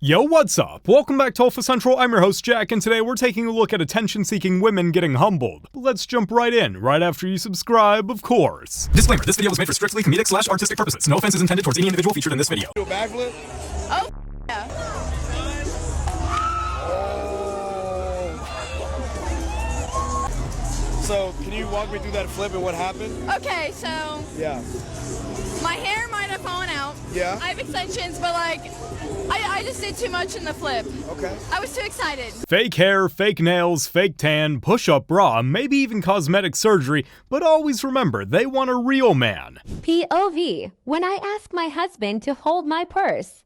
Yo, what's up? Welcome back to Alpha Central. I'm your host, Jack, and today we're taking a look at attention-seeking women getting humbled. Let's jump right in, right after you subscribe, of course. Disclaimer, this video was made for strictly comedic/artistic purposes. No offense is intended towards any individual featured in this video. Do a backflip? Oh, yeah. So, can you walk me through that flip and what happened? Okay, so Yeah. my hair might have fallen out. Yeah? I have extensions, but like, I just did too much in the flip. Okay. I was too excited. Fake hair, fake nails, fake tan, push-up bra, maybe even cosmetic surgery, but always remember, they want a real man. POV, when I ask my husband to hold my purse.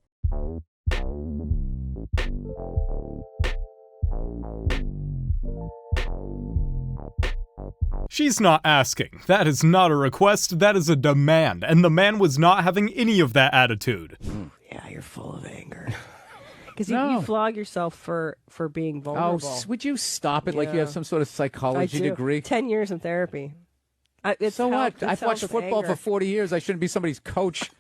She's not asking. That is not a request, that is a demand, and the man was not having any of that attitude. Yeah, you're full of anger. Because No. you flog yourself for being vulnerable. Would you stop it like you Yeah. have some sort of I psychology do. degree? 10 years in therapy. It's So what? helped. It's I've helped watched with football anger. for 40 years. I shouldn't be somebody's coach.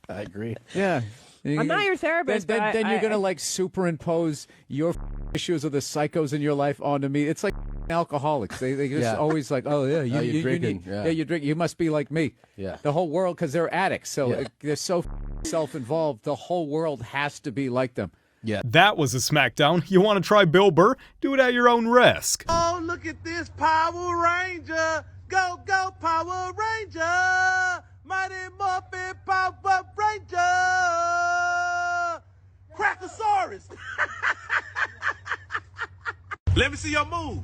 I agree. Yeah. I'm not your therapist, Then, but then you're I- going to like superimpose your issues of the psychos in your life onto me. It's like alcoholics. They just Yeah. always like, oh yeah, you're you drinking, need, yeah. you drink. You must be like me. Yeah. The whole world, because they're addicts, so Yeah. they're so self-involved. The whole world has to be like them. Yeah. That was a smackdown. You want to try Bill Burr? Do it at your own risk. Oh, look at this Power Ranger. Go, go, Power Ranger. Mighty Morphin Power Ranger. Crackosaurus. Let me see your move.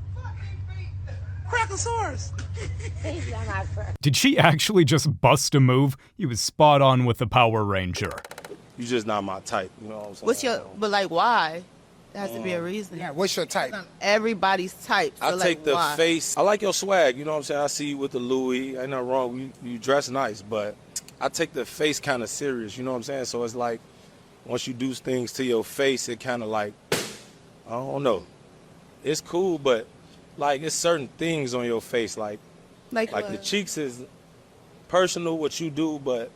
Crackosaurus. Did she actually just bust a move? He was spot on with the Power Ranger. You just not my type, you know what I'm saying? What's your, but like, why? There has to be a reason. Yeah, what's your type? Everybody's type. So I like, take the why? face. I like your swag, you know what I'm saying? I see you with the Louis. Ain't nothing wrong. You dress nice, but I take the face kind of serious, you know what I'm saying? So it's like, once you do things to your face, it kind of like, I don't know. It's cool, but like, it's certain things on your face, like Like the what? cheeks is personal, what you do, but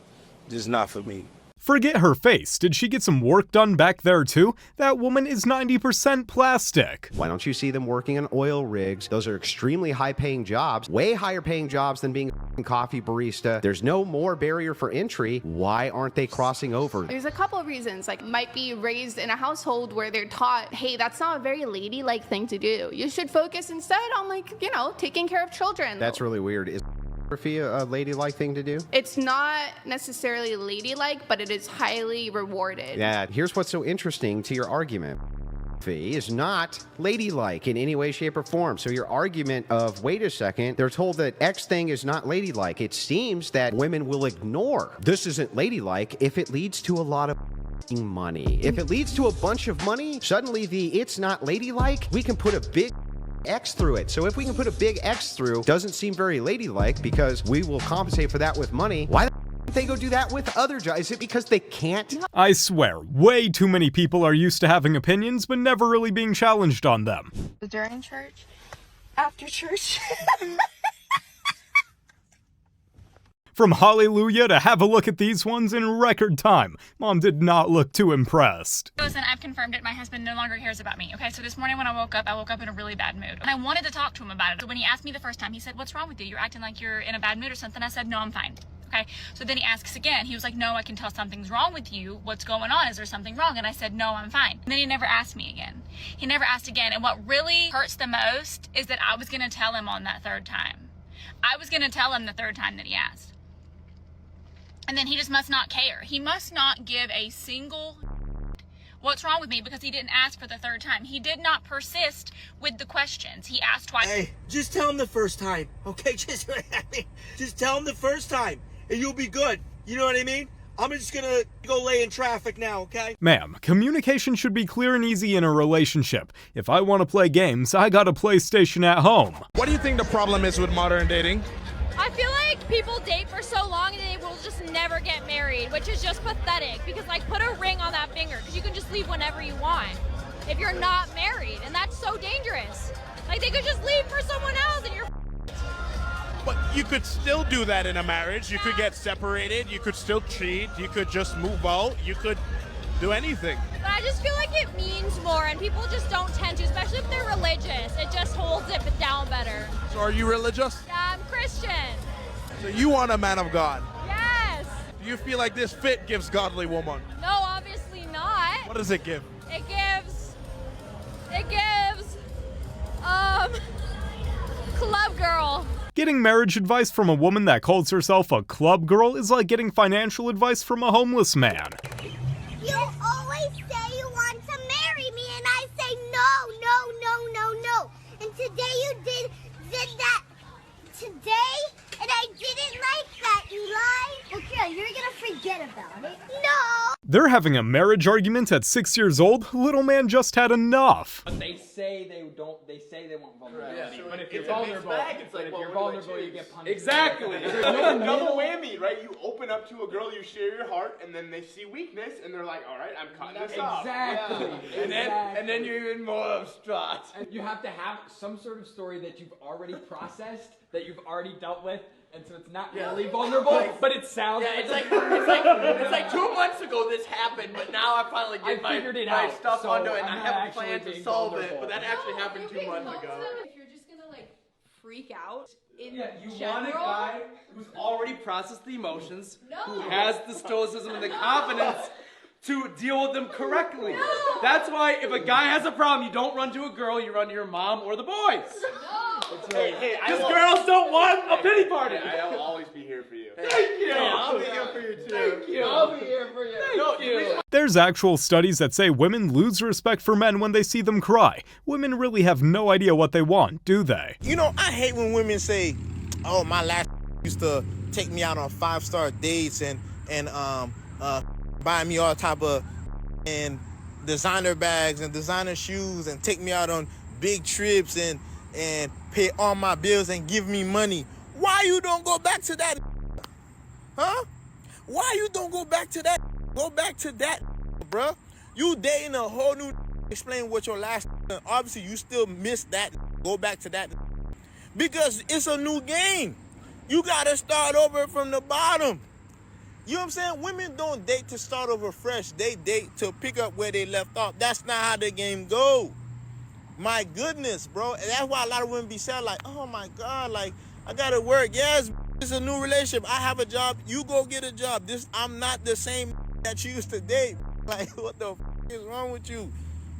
just not for me. Forget her face. Did she get some work done back there too? That woman is 90% plastic. Why don't you see them working on oil rigs? Those are extremely high-paying jobs, way higher-paying jobs than being a coffee barista. There's no more barrier for entry. Why aren't they crossing over? There's a couple of reasons, like might be raised in a household where they're taught, hey, that's not a very ladylike thing to do. You should focus instead on like, you know, taking care of children. That's really weird. Is photography a ladylike thing to do? It's not necessarily ladylike, but it is highly rewarded. Yeah, here's what's so interesting to your argument. Is not ladylike in any way, shape, or form. So your argument of, wait a second, they're told that X thing is not ladylike. It seems that women will ignore this isn't ladylike if it leads to a lot of money. If it leads to a bunch of money, suddenly the it's not ladylike, we can put a big X through it. So if we can put a big X through, doesn't seem very ladylike because we will compensate for that with money. Why the they go do that with other jobs? Is it because they can't? I swear, way too many people are used to having opinions but never really being challenged on them. During church? After church? From hallelujah to have a look at these ones in record time, Mom did not look too impressed. Listen, I've confirmed it. My husband no longer cares about me. Okay, so this morning when I woke up in a really bad mood. And I wanted to talk to him about it. So when he asked me the first time, he said, what's wrong with you? You're acting like you're in a bad mood or something. I said, no, I'm fine. Okay, so then he asks again. He was like, no, I can tell something's wrong with you. What's going on? Is there something wrong? And I said, no, I'm fine. And then he never asked me again. He never asked again. And what really hurts the most is that I was going to tell him on that third time. I was going to tell him the third time that he asked. And then he just must not care. He must not give a single what's wrong with me because he didn't ask for the third time. He did not persist with the questions. He asked twice. Hey, just tell him the first time, okay? Just tell him the first time, and you'll be good. You know what I mean? I'm just gonna go lay in traffic now, okay? Ma'am, communication should be clear and easy in a relationship. If I want to play games, I got a PlayStation at home. What do you think the problem is with modern dating? I feel like people date for so long and they will just never get married, which is just pathetic because like put a ring on that finger because you can just leave whenever you want if you're not married, and that's so dangerous. Like they could just leave for someone else and you're But you could still do that in a marriage. You could get separated. You could still cheat. You could just move out. You could do anything. But I just feel like it means more, and people just don't tend to, especially if they're religious. It just holds it down better. So are you religious? Yeah, I'm Christian. So you want a man of God? Yes. Do you feel like this fit gives godly woman? No, obviously not. What does it give? It gives, club girl. Getting marriage advice from a woman that calls herself a club girl is like getting financial advice from a homeless man. You always say you want to marry me, and I say no, no, no, no, no. And today you did that today, and I didn't like that, you lied. Okay, you're gonna forget about it. No! They're having a marriage argument at 6 years old. Little man just had enough. They say they don't. They say they want vulnerability. Yeah, so but if it's you're a mixed vulnerable, bag. It's like, if well, you're what do I vulnerable, you choose? get punished. Exactly. There's There's no no double middle. whammy, right? You open up to a girl, you share your heart, and then they see weakness, and they're like, "All right, I'm cutting this off." Exactly. Yeah. And then you're even more distraught. And you have to have some sort of story that you've already processed, that you've already dealt with. And so it's not really vulnerable, but it sounds. Yeah, it's like 2 months ago this happened, but now I finally get my stuff onto it, and I have a plan to solve it. But that actually happened 2 months ago. If you're just gonna like freak out in you general, want a guy who's already processed the emotions, who No. has the stoicism and the confidence to deal with them correctly. That's why if a guy has a problem, you don't run to a girl, you run to your mom or the boys. Hey, Because girls don't want a pity party. I'll always be here for you. Thank you. Yeah, I'll be here for you too. Thank you. I'll be here for you. Thank you. There's actual studies that say women lose respect for men when they see them cry. Women really have no idea what they want, do they? You know, I hate when women say, "Oh, my last used to take me out on 5-star dates and buy me all type of and designer bags and designer shoes and take me out on big trips and pay all my bills and give me money." Why you don't go back to that? Huh? Why you don't go back to that? Go back to that, bruh. You dating a whole new. Explain what your last. Obviously, you still miss that. Go back to that because it's a new game. You gotta start over from the bottom. You know what I'm saying? Women don't date to start over fresh. They date to pick up where they left off. That's not how the game go. My goodness, bro. And that's why a lot of women be sad, like, "Oh my God, like, I gotta work." Yes, it's a new relationship. I have a job. You go get a job. I'm not the same that you used to date. Like, what the is wrong with you?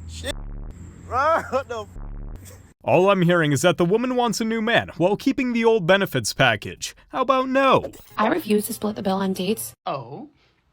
Shit. What the All I'm hearing is that the woman wants a new man while keeping the old benefits package. How about no? I refuse to split the bill on dates. Oh?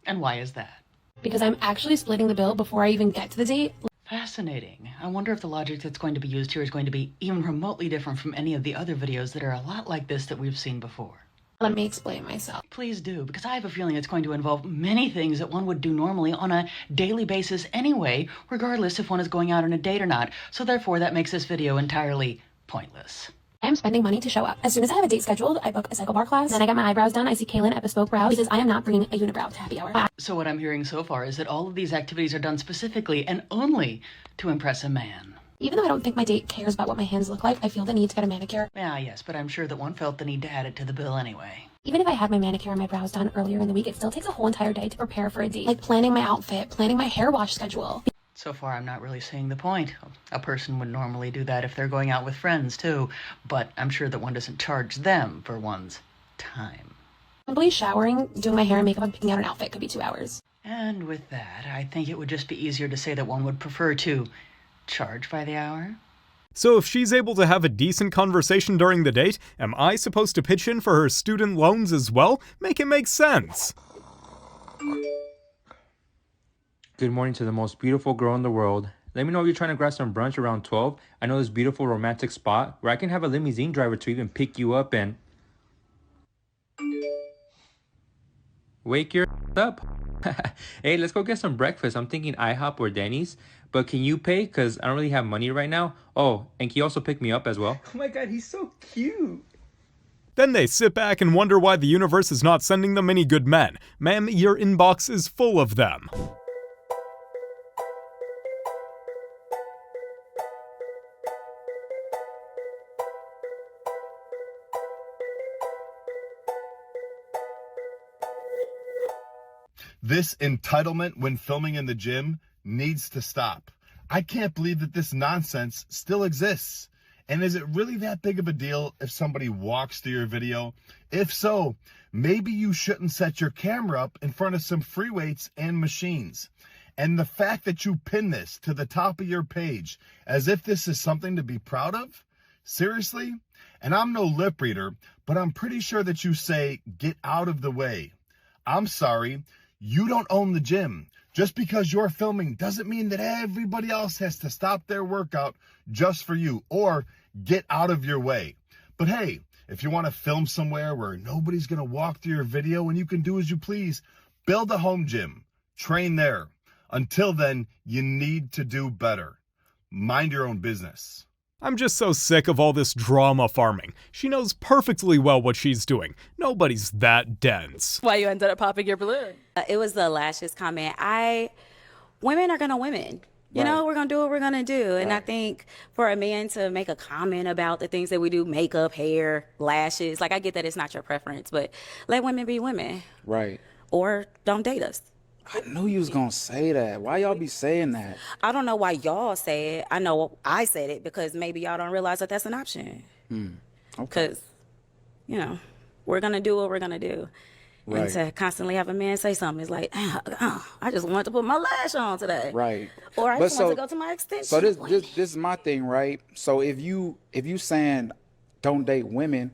And why is that? Because I'm actually splitting the bill before I even get to the date. Fascinating. I wonder if the logic that's going to be used here is going to be even remotely different from any of the other videos that are a lot like this that we've seen before. Let me explain myself. Please do, because I have a feeling it's going to involve many things that one would do normally on a daily basis anyway, regardless if one is going out on a date or not. So therefore, that makes this video entirely pointless. I'm spending money to show up. As soon as I have a date scheduled, I book a cycle bar class. Then I get my eyebrows done. I see Kaylin at Bespoke Brows because I am not bringing a unibrow to happy hour. So what I'm hearing so far is that all of these activities are done specifically and only to impress a man. Even though I don't think my date cares about what my hands look like, I feel the need to get a manicure. Yeah, yes, but I'm sure that one felt the need to add it to the bill anyway. Even if I had my manicure and my brows done earlier in the week, it still takes a whole entire day to prepare for a date. Like planning my outfit, planning my hair wash schedule. So far, I'm not really seeing the point. A person would normally do that if they're going out with friends, too. But I'm sure that one doesn't charge them for one's time. Simply showering, doing my hair and makeup, and picking out an outfit could be 2 hours. And with that, I think it would just be easier to say that one would prefer to charge by the hour. So if she's able to have a decent conversation during the date, am I supposed to pitch in for her student loans as well? Make it make sense. Good morning to the most beautiful girl in the world. Let me know if you're trying to grab some brunch around 12. I know this beautiful romantic spot where I can have a limousine driver to even pick you up and wake your up. Hey, let's go get some breakfast. I'm thinking IHOP or Denny's. But can you pay? Because I don't really have money right now. Oh, and can you also pick me up as well? Oh my God, he's so cute. Then they sit back and wonder why the universe is not sending them any good men. Ma'am, your inbox is full of them. This entitlement when filming in the gym needs to stop. I can't believe that this nonsense still exists. And is it really that big of a deal if somebody walks through your video? If so, maybe you shouldn't set your camera up in front of some free weights and machines. And the fact that you pin this to the top of your page as if this is something to be proud of? Seriously? And I'm no lip reader, but I'm pretty sure that you say, get out of the way. I'm sorry, you don't own the gym. Just because you're filming doesn't mean that everybody else has to stop their workout just for you or get out of your way. But hey, if you want to film somewhere where nobody's going to walk through your video and you can do as you please, build a home gym, train there. Until then, you need to do better. Mind your own business. I'm just so sick of all this drama farming. She knows perfectly well what she's doing. Nobody's that dense. Why you ended up popping your balloon? It was the lashes comment. Women are gonna women. You know, we're gonna do what we're gonna do. And I think for a man to make a comment about the things that we do, makeup, hair, lashes, like I get that it's not your preference, but let women be women. Right. Or don't date us. I knew you was gonna say that. Why y'all be saying that? I don't know why y'all say it. I know I said it because maybe y'all don't realize that that's an option. Okay. Because, you know, we're gonna do what we're gonna do. Right. And to constantly have a man say something is like, I just want to put my lash on today. Right. Or I just want to go to my extension. So this is my thing, right? So if you saying don't date women,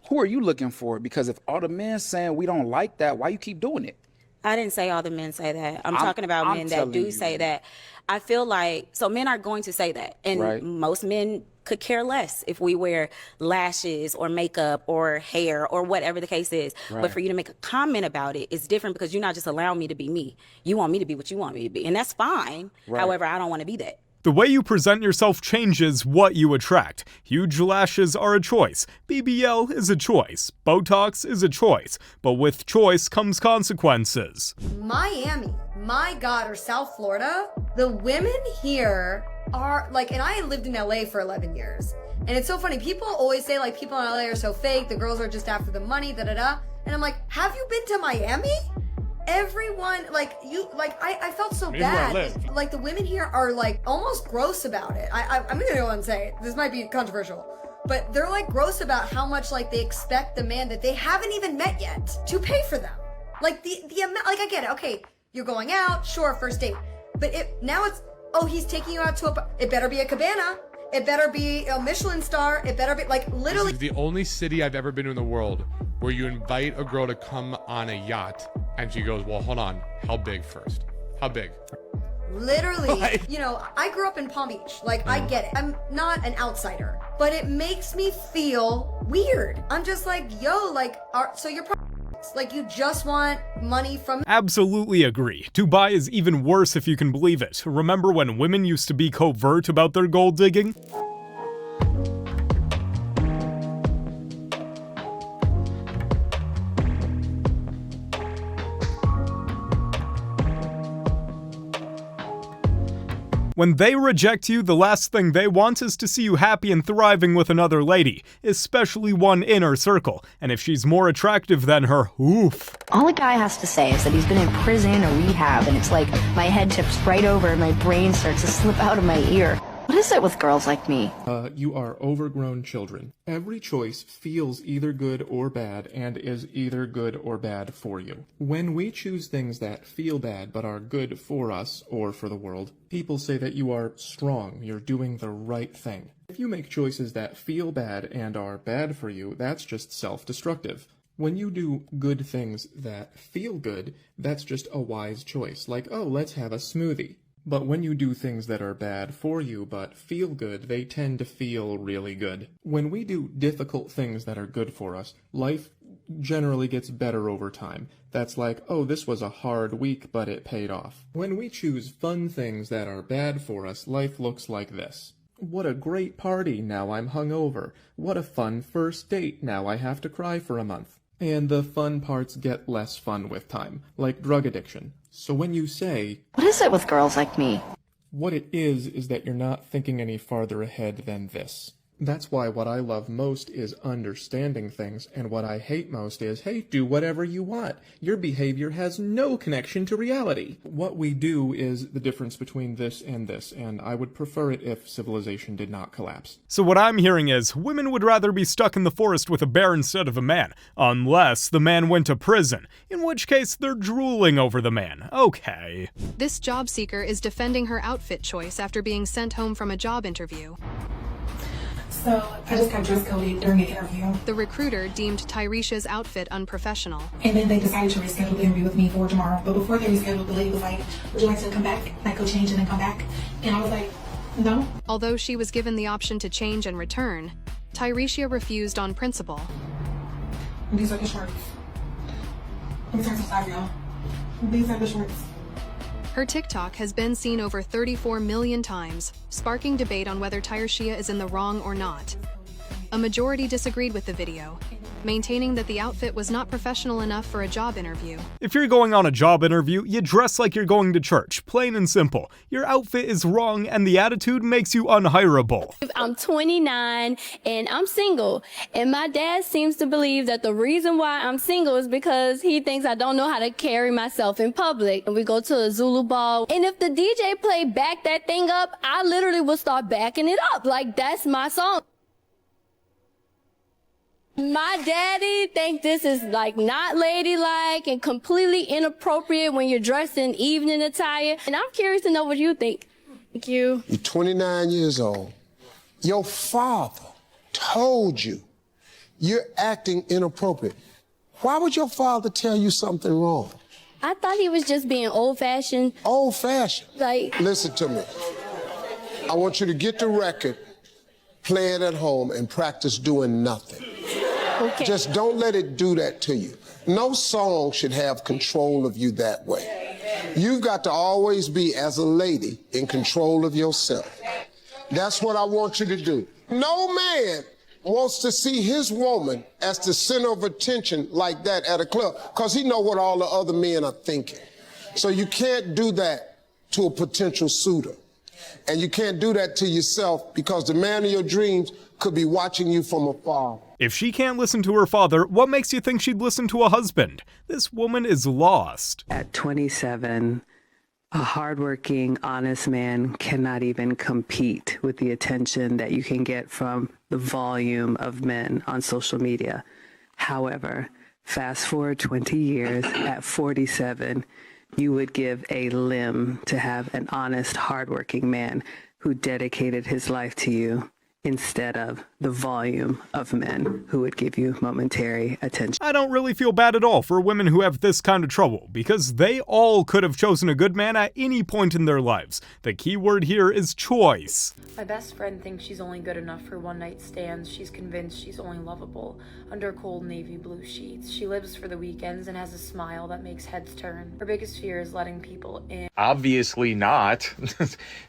who are you looking for? Because if all the men saying we don't like that, why you keep doing it? I didn't say all the men say that. I'm talking about men that do say that. I feel like, so men are going to say that. And most men could care less if we wear lashes or makeup or hair or whatever the case is. But for you to make a comment about it, it's different because you're not just allowing me to be me. You want me to be what you want me to be. And that's fine. However, I don't want to be that. The way you present yourself changes what you attract. Huge lashes are a choice. BBL is a choice. Botox is a choice. But with choice comes consequences. Miami, my God, or South Florida, the women here are like, and I lived in LA for 11 years. And it's so funny. People always say like people in LA are so fake. The girls are just after the money, da-da-da. And I'm like, have you been to Miami? Everyone, like, I felt so bad. Like, the women here are, like, almost gross about it. I'm gonna go and say, this might be controversial, but they're, like, gross about how much, like, they expect the man that they haven't even met yet to pay for them. Like, the amount, like, I get it. Okay, you're going out, sure, first date. But now it's, oh, he's taking you out to it better be a cabana. It better be a Michelin star. It better be, like, literally. This is the only city I've ever been to in the world where you invite a girl to come on a yacht and she goes, well, hold on, how big first? How big? Literally, you know, I grew up in Palm Beach. Like, I get it. I'm not an outsider, but it makes me feel weird. I'm just like, yo, like, so you're probably like, you just want money from. Absolutely agree. Dubai is even worse if you can believe it. Remember when women used to be covert about their gold digging? When they reject you, the last thing they want is to see you happy and thriving with another lady, especially one in her circle. And if she's more attractive than her, oof. All a guy has to say is that he's been in prison or rehab, and it's like my head tips right over and my brain starts to slip out of my ear. What is it with girls like me? You are overgrown children. Every choice feels either good or bad and is either good or bad for you. When we choose things that feel bad but are good for us or for the world, people say that you are strong, you're doing the right thing. If you make choices that feel bad and are bad for you, that's just self-destructive. When you do good things that feel good, that's just a wise choice. Like, oh, let's have a smoothie. But when you do things that are bad for you but feel good, they tend to feel really good. When we do difficult things that are good for us, life generally gets better over time. That's like, oh, this was a hard week, but it paid off. When we choose fun things that are bad for us, life looks like this. What a great party, now I'm hungover. What a fun first date, now I have to cry for a month. And the fun parts get less fun with time, like drug addiction. So when you say, what is it with girls like me? What it is that you're not thinking any farther ahead than this. That's why what I love most is understanding things, and what I hate most is, hey, do whatever you want. Your behavior has no connection to reality. What we do is the difference between this, and I would prefer it if civilization did not collapse. So what I'm hearing is, women would rather be stuck in the forest with a bear instead of a man, unless the man went to prison, in which case they're drooling over the man. Okay. This job seeker is defending her outfit choice after being sent home from a job interview. So I just got dress coded during an interview. The recruiter deemed Tyresha's outfit unprofessional. And then they decided to reschedule the interview with me for tomorrow. But before they rescheduled, the lady was like, would you like to come back? Like go change and then come back? And I was like, no. Although she was given the option to change and return, Tyresha refused on principle. These are the shorts. Let me turn to the side, y'all. These are the shorts. Her TikTok has been seen over 34 million times, sparking debate on whether Tyresha is in the wrong or not. A majority disagreed with the video, maintaining that the outfit was not professional enough for a job interview. If you're going on a job interview, you dress like you're going to church, plain and simple. Your outfit is wrong and the attitude makes you unhireable. I'm 29 and I'm single, and my dad seems to believe that the reason why I'm single is because he thinks I don't know how to carry myself in public. And we go to a Zulu ball, and if the DJ play Back That Thing Up, I literally will start backing it up. Like, that's my song. My daddy think this is like not ladylike and completely inappropriate when you're dressed in evening attire. And I'm curious to know what you think. Thank you. You're 29 years old. Your father told you you're acting inappropriate. Why would your father tell you something wrong? I thought he was just being old-fashioned. Old-fashioned? Like... Listen to me. I want you to get the record, play it at home, and practice doing nothing. Okay. Just don't let it do that to you. No song should have control of you that way. You've got to always be, as a lady, in control of yourself. That's what I want you to do. No man wants to see his woman as the center of attention like that at a club, because he know what all the other men are thinking. So you can't do that to a potential suitor. And you can't do that to yourself, because the man of your dreams could be watching you from afar. If she can't listen to her father, what makes you think she'd listen to a husband? This woman is lost. At 27, a hardworking, honest man cannot even compete with the attention that you can get from the volume of men on social media. However, fast forward 20 years, at 47, you would give a limb to have an honest, hardworking man who dedicated his life to you, instead of the volume of men who would give you momentary attention. I don't really feel bad at all for women who have this kind of trouble, because they all could have chosen a good man at any point in their lives. The key word here is choice. My best friend thinks she's only good enough for one-night stands. She's convinced she's only lovable under cold navy blue sheets. She lives for the weekends and has a smile that makes heads turn. Her biggest fear is letting people in. Obviously not.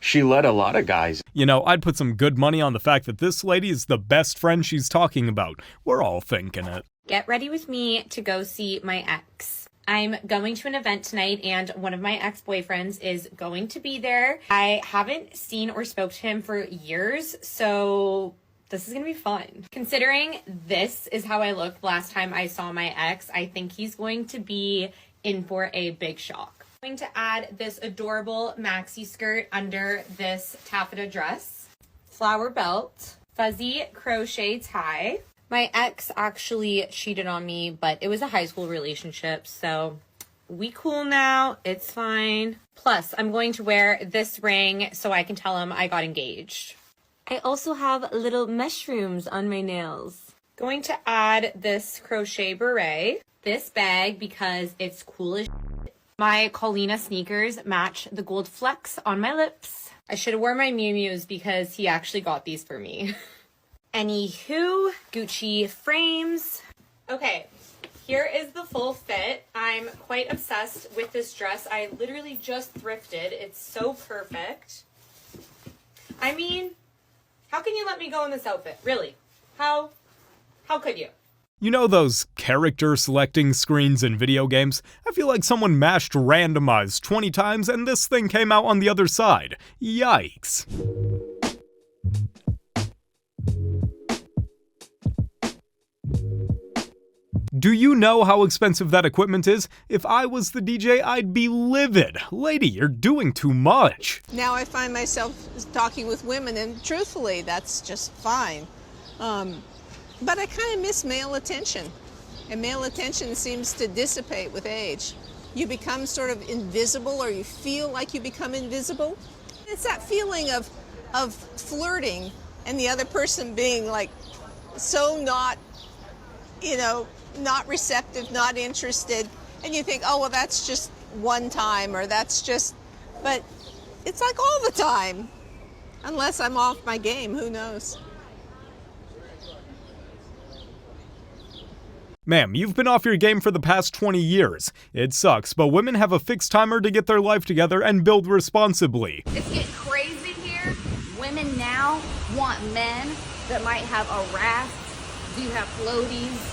She let a lot of guys. You know, I'd put some good money on the fact that this lady is the best friend she's talking about. We're all thinking it. Get ready with me to go see my ex. I'm going to an event tonight, and one of my ex-boyfriends is going to be there. I haven't seen or spoke to him for years, so this is gonna be fun. Considering this is how I looked last time I saw my ex, I think he's going to be in for a big shock. I'm going to add this adorable maxi skirt under this taffeta dress, flower belt, fuzzy crochet tie. My ex actually cheated on me, but it was a high school relationship, so we cool now, it's fine. Plus, I'm going to wear this ring so I can tell him I got engaged. I also have little mushrooms on my nails. Going to add this crochet beret, this bag because it's cool as shit. My Colina sneakers match the gold flecks on my lips. I should have worn my Miu Mius because he actually got these for me. Anywho, Gucci frames. Okay, here is the full fit. I'm quite obsessed with this dress. I literally just thrifted. It's so perfect. I mean, how can you let me go in this outfit? Really? How could you? You know those character selecting screens in video games? I feel like someone mashed randomize 20 times and this thing came out on the other side. Yikes. Do you know how expensive that equipment is? If I was the DJ, I'd be livid. Lady, you're doing too much. Now I find myself talking with women, and truthfully, that's just fine. But I kind of miss male attention. And male attention seems to dissipate with age. You become sort of invisible, or you feel like you become invisible. It's that feeling of flirting and the other person being like so not, you know, not receptive, not interested. And you think, oh, well, that's just one time, or that's just, but it's like all the time. Unless I'm off my game, who knows? Ma'am, you've been off your game for the past 20 years. It sucks, but women have a fixed timer to get their life together and build responsibly. It's getting crazy here. Women now want men that might have a raft. Do you have floaties?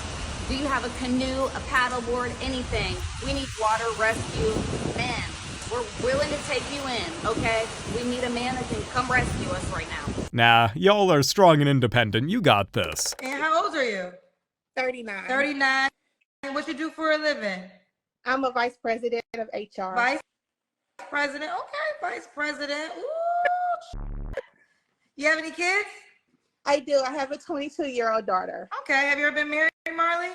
Do you have a canoe, a paddleboard, anything? We need water rescue men. We're willing to take you in, okay? We need a man that can come rescue us right now. Nah, y'all are strong and independent. You got this. And how old are you? 39. 39. And what you do for a living? I'm a vice president of HR. Vice president? Okay, vice president. Ooh. You have any kids? I do. I have a 22-year-old daughter. Okay. Have you ever been married, Marley?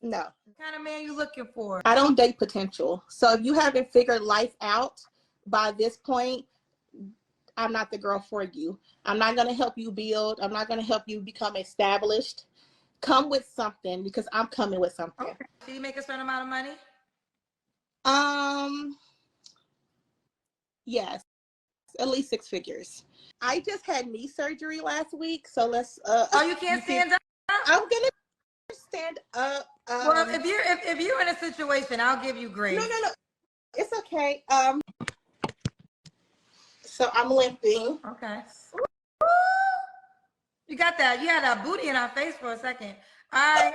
No. What kind of man you looking for? I don't date potential. So if you haven't figured life out by this point, I'm not the girl for you. I'm not going to help you build. I'm not going to help you become established. Come with something, because I'm coming with something. Okay. Do you make a certain amount of money? Yes, at least 6 figures. I just had knee surgery last week, so let's. Oh, you can't stand up? I'm gonna stand up. Well, if you're in a situation, I'll give you grace. No, it's okay. So I'm limping. Okay. You got that. You had a booty in our face for a second. All right.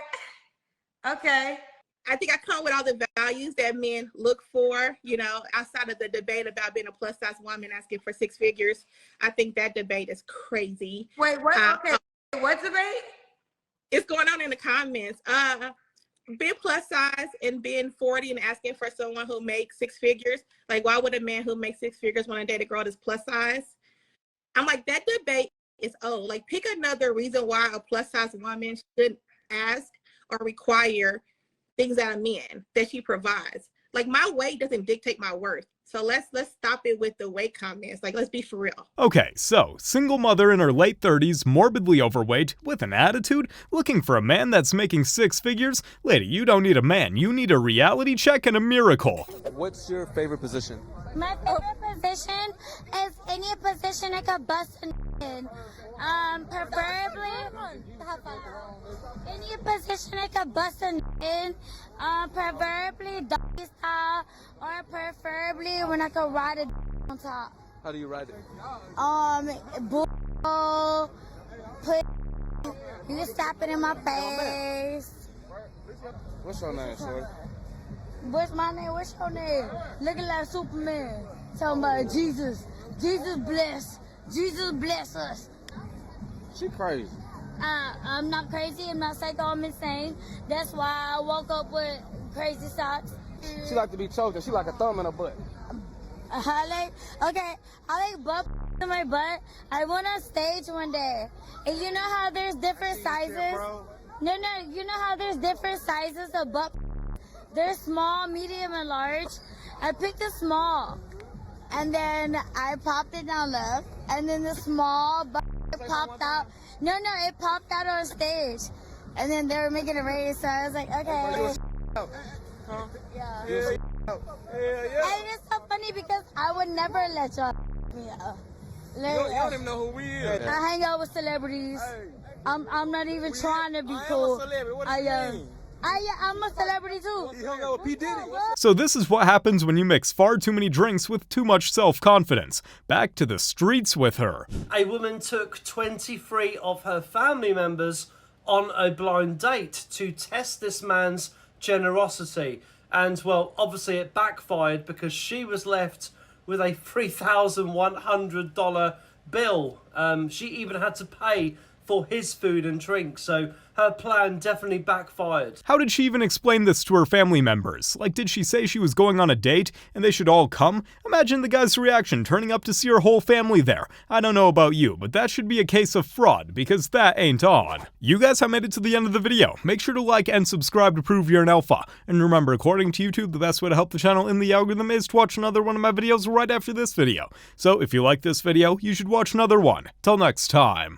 Okay. I think I come with all the values that men look for, you know, outside of the debate about being a plus size woman asking for 6 figures. I think that debate is crazy. Wait, what? Okay. What debate? It's going on in the comments. Being plus size and being 40 and asking for someone who makes 6 figures. Like, why would a man who makes 6 figures want to date a girl that's plus size? I'm like, that debate is old. Like, pick another reason why a plus size woman should ask or require things out of men that she provides. Like, my weight doesn't dictate my worth. So let's stop it with the weight comments. Like, let's be for real. Okay, so, single mother in her late 30s, morbidly overweight, with an attitude, looking for a man that's making 6 figures? Lady, you don't need a man, you need a reality check and a miracle. What's your favorite position? My favorite position is any position I could bust in. Preferably any position I could bust in. Preferably doggy style, or preferably when I could ride it on top. How do you ride it? Bull, put, you can slap it in my face. What's your name, shorty? What's my name? What's your name? Looking like Superman. Talking about Jesus. Jesus bless. Jesus bless us. She crazy. I'm not crazy. I'm not psycho. I'm insane. That's why I woke up with crazy socks. She like to be choked, and she like a thumb in her butt. I like butt in my butt. I went on stage one day, and you know how there's different sizes? No, you know how there's different sizes of butt? There's small, medium, and large. I picked the small, and then I popped it down left, and then the small butt popped out. No, it popped out on stage, and then they were making a race, so I was like, okay. Yeah. And it's so funny because I would never let y'all me out. You don't even know who we is. I hang out with celebrities. I'm not even trying to be cool. I'm a celebrity too. He hung out with P. Diddy. So this is what happens when you mix far too many drinks with too much self-confidence. Back to the streets with her. A woman took 23 of her family members on a blind date to test this man's generosity. And, well, obviously it backfired because she was left with a $3,100 bill. She even had to pay for his food and drink, so her plan definitely backfired. How did she even explain this to her family members? Like, did she say she was going on a date and they should all come? Imagine the guy's reaction turning up to see her whole family there. I don't know about you, but that should be a case of fraud, because that ain't on. You guys have made it to the end of the video. Make sure to like and subscribe to prove you're an alpha. And remember, according to YouTube, the best way to help the channel in the algorithm is to watch another one of my videos right after this video. So if you like this video, you should watch another one. Till next time.